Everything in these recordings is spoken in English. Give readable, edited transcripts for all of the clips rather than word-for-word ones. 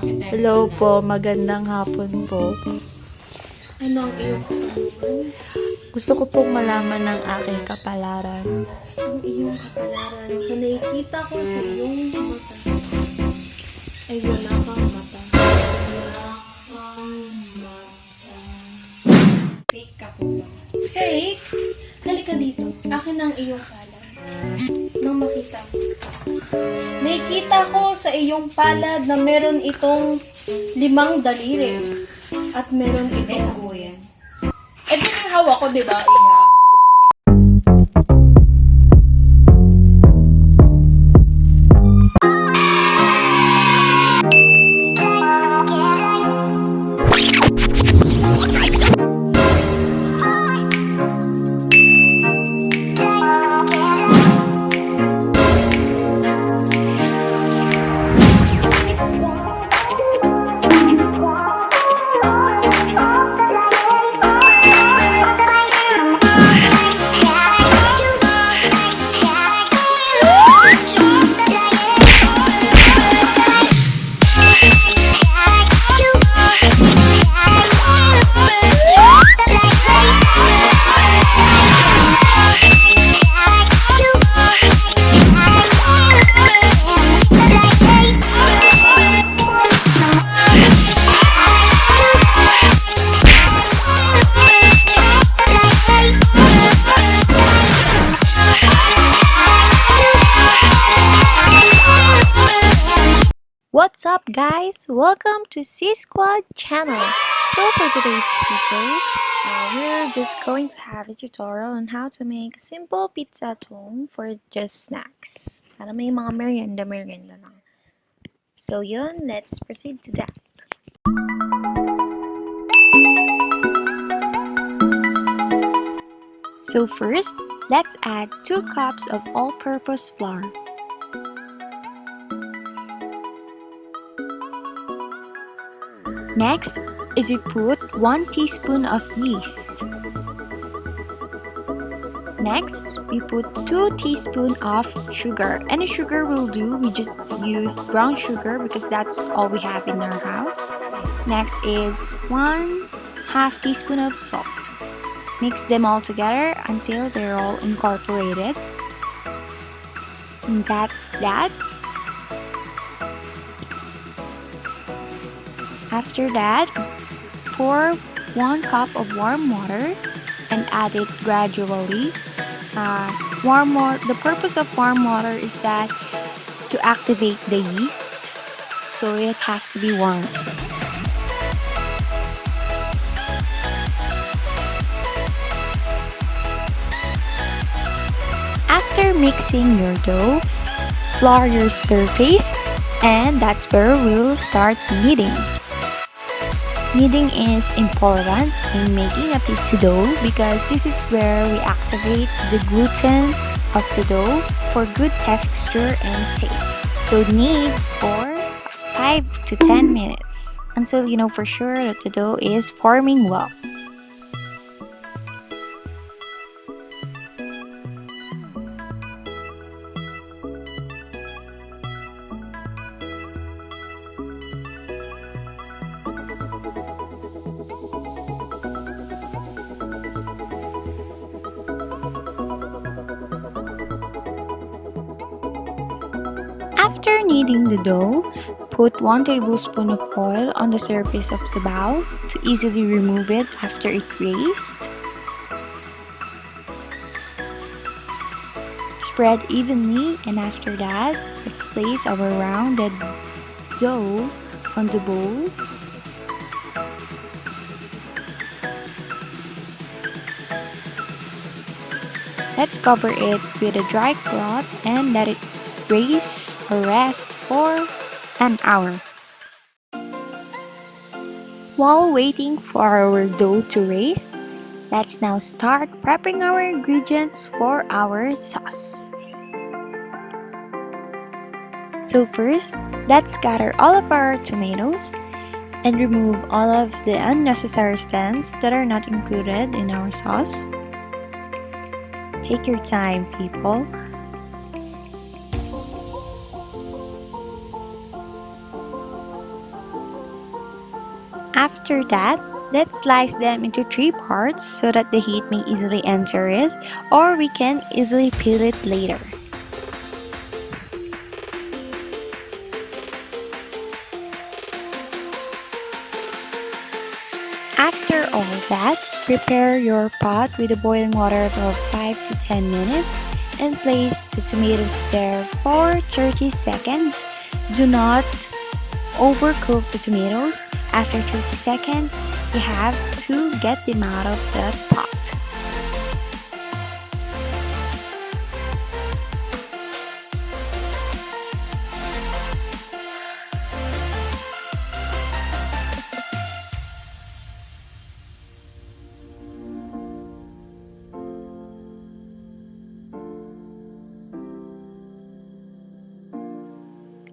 Hello po, magandang hapon po. Ano ang iyong katanungan? Gusto ko pong malaman ng aking kapalaran. Ang iyong kapalaran sa nakikita ko sa iyong mata ay wala kang mata. Wala kang mata. Fake ka po ba? Fake? Halika dito. Akin ang iyong palad. Nang makita mo. Nakikita ko sa iyong palad na meron itong 5 daliri. At meron itong buyan. Ito yung hawak ko, di ba, Iha? What's up guys? Welcome to C-Squad channel. So for today's video, we're just going to have a tutorial on how to make a simple pizza at home for just snacks. Para may mga merienda lang. So yun, let's proceed to that. So first, let's add 2 cups of all-purpose flour. Next is we put 1 teaspoon of yeast. Next, we put 2 teaspoons of sugar. Any sugar will do. We just used brown sugar because that's all we have in our house. Next is 1/2 teaspoon of salt. Mix them all together until they're all incorporated. And that's that. After that, pour 1 cup of warm water and add it gradually. The purpose of warm water is that to activate the yeast, so it has to be warm. After mixing your dough, flour your surface, and that's where we'll start kneading. Kneading is important in making a pizza dough because this is where we activate the gluten of the dough for good texture and taste. So knead for 5 to 10 minutes until you know for sure that the dough is forming well. After kneading the dough, put 1 tablespoon of oil on the surface of the bowl to easily remove it after it raised. Spread evenly, and after that, let's place our rounded dough on the bowl. Let's cover it with a dry cloth and let it raise or rest for an hour. While waiting for our dough to raise, let's now start prepping our ingredients for our sauce. So first, let's gather all of our tomatoes and remove all of the unnecessary stems that are not included in our sauce. Take your time, people. After that, let's slice them into 3 parts so that the heat may easily enter it, or we can easily peel it later. After all that, prepare your pot with the boiling water for 5 to 10 minutes and place the tomatoes there for 30 seconds. Do not overcook the tomatoes. After 30 seconds, you have to get them out of the pot.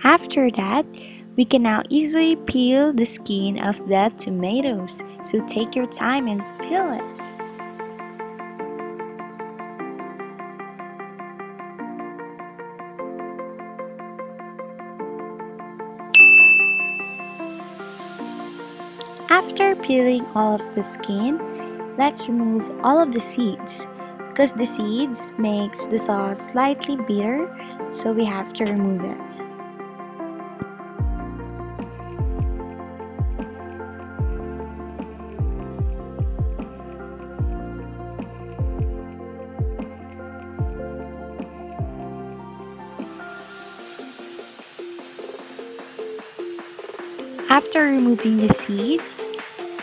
After that, we can now easily peel the skin of the tomatoes. So take your time and peel it. After peeling all of the skin, let's remove all of the seeds because the seeds makes the sauce slightly bitter, so we have to remove it. After removing the seeds,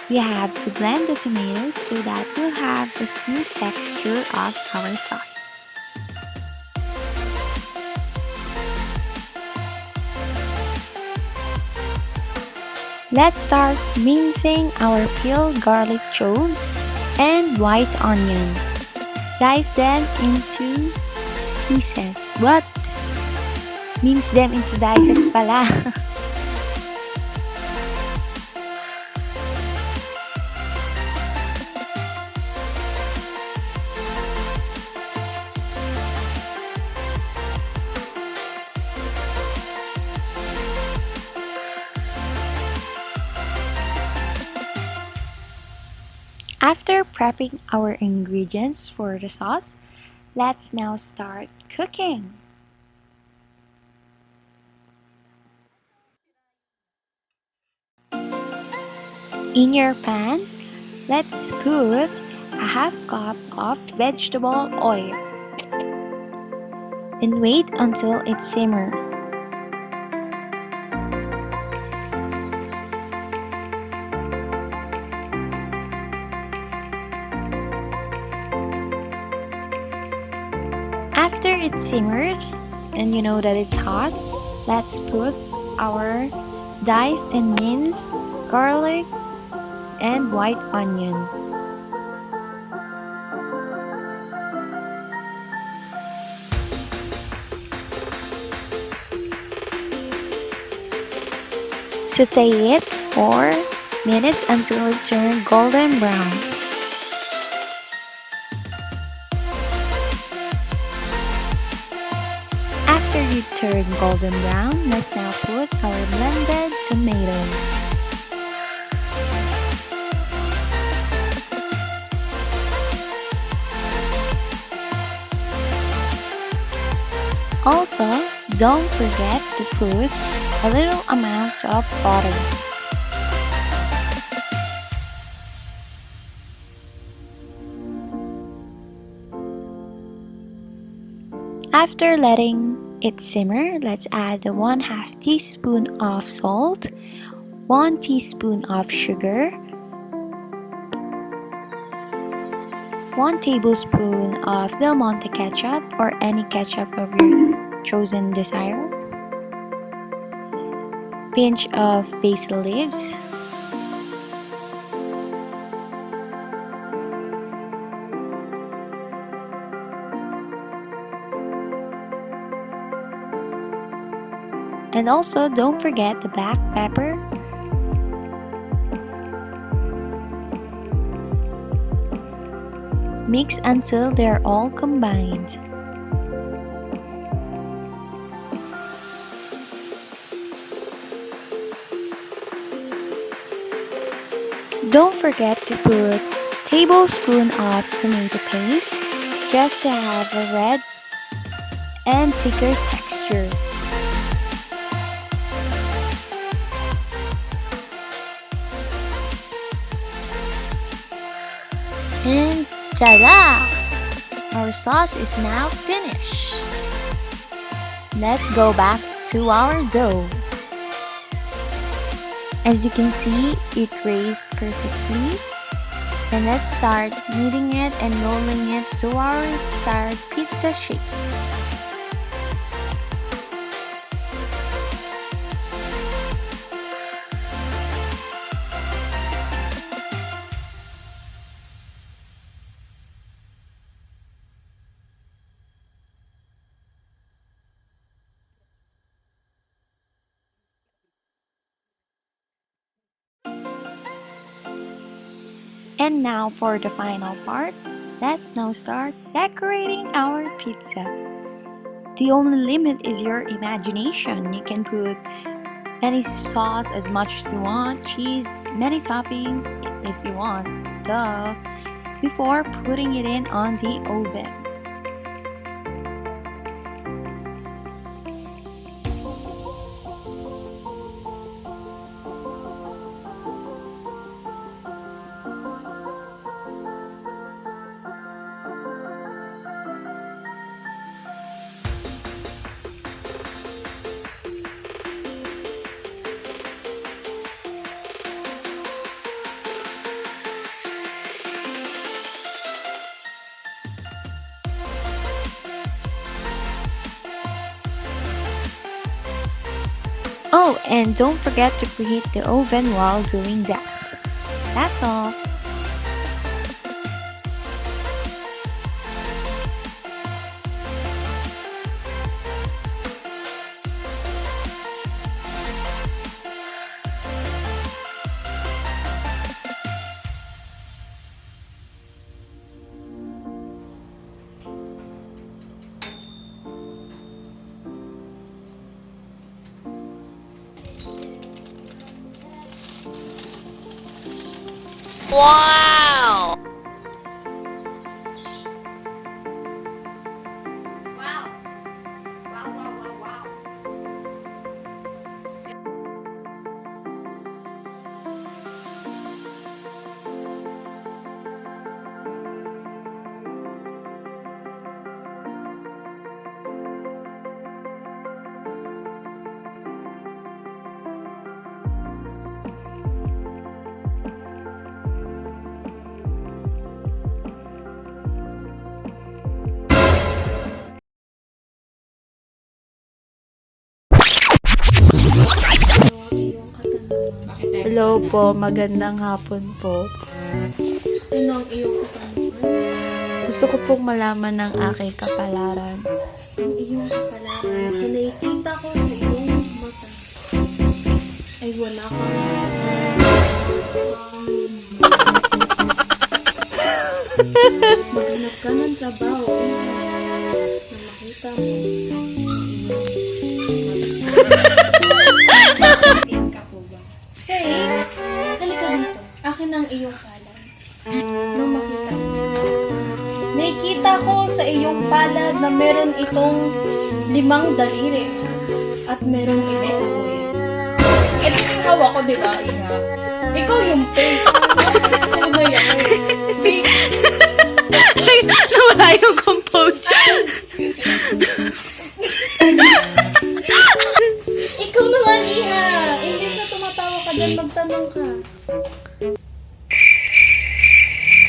we have to blend the tomatoes so that we'll have the smooth texture of our sauce. Let's start mincing our peeled garlic cloves and white onion. Dice them into pieces. What? Mince them into dices pala. After prepping our ingredients for the sauce, let's now start cooking. In your pan, let's put a half cup of vegetable oil and wait until it simmers. After it's simmered and you know that it's hot, let's put our diced and minced garlic and white onion. Saute it for minutes until it turns golden brown. After you turn golden brown, let's now put our blended tomatoes. Also, don't forget to put a little amount of butter. After letting it simmer, let's add the 1/2 teaspoon of salt, 1 teaspoon of sugar, 1 tablespoon of Del Monte ketchup or any ketchup of your chosen desire, pinch of basil leaves, and also don't forget the black pepper, mix until they're all combined. Don't forget to put tablespoon of tomato paste just to have a red and thicker texture. And ta-da! Our sauce is now finished. Let's go back to our dough. As you can see, it raised perfectly. And let's start kneading it and rolling it to our desired pizza shape. And now for the final part, let's now start decorating our pizza. The only limit is your imagination. You can put any sauce as much as you want, cheese, many toppings if you want, before putting it in on the oven. Oh, and don't forget to preheat the oven while doing that. That's all. Wow! Hello po, magandang hapon po. Ano ang iyong katanungan? Gusto ko pong malaman ng aking kapalaran. Ang iyong kapalaran sa nakikita ko sa iyong mata ay wala kang maghanap ka ng trabaho na makita mo ang iyong mata. Hey, halika dito. Akin ang iyong palad. Nang makita mo. Nakikita ko sa iyong palad na meron itong 5 daliri. At meron ito sa kuya. Ito yung hawak ko, di ba? Iha. Ikaw yung fake. Ano ba yan? Nawala yung composure. Ikaw naman, Iha. Imbis na tumatawa ka dyan, magtanong ka.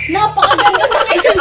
Napakaganda na ngayon.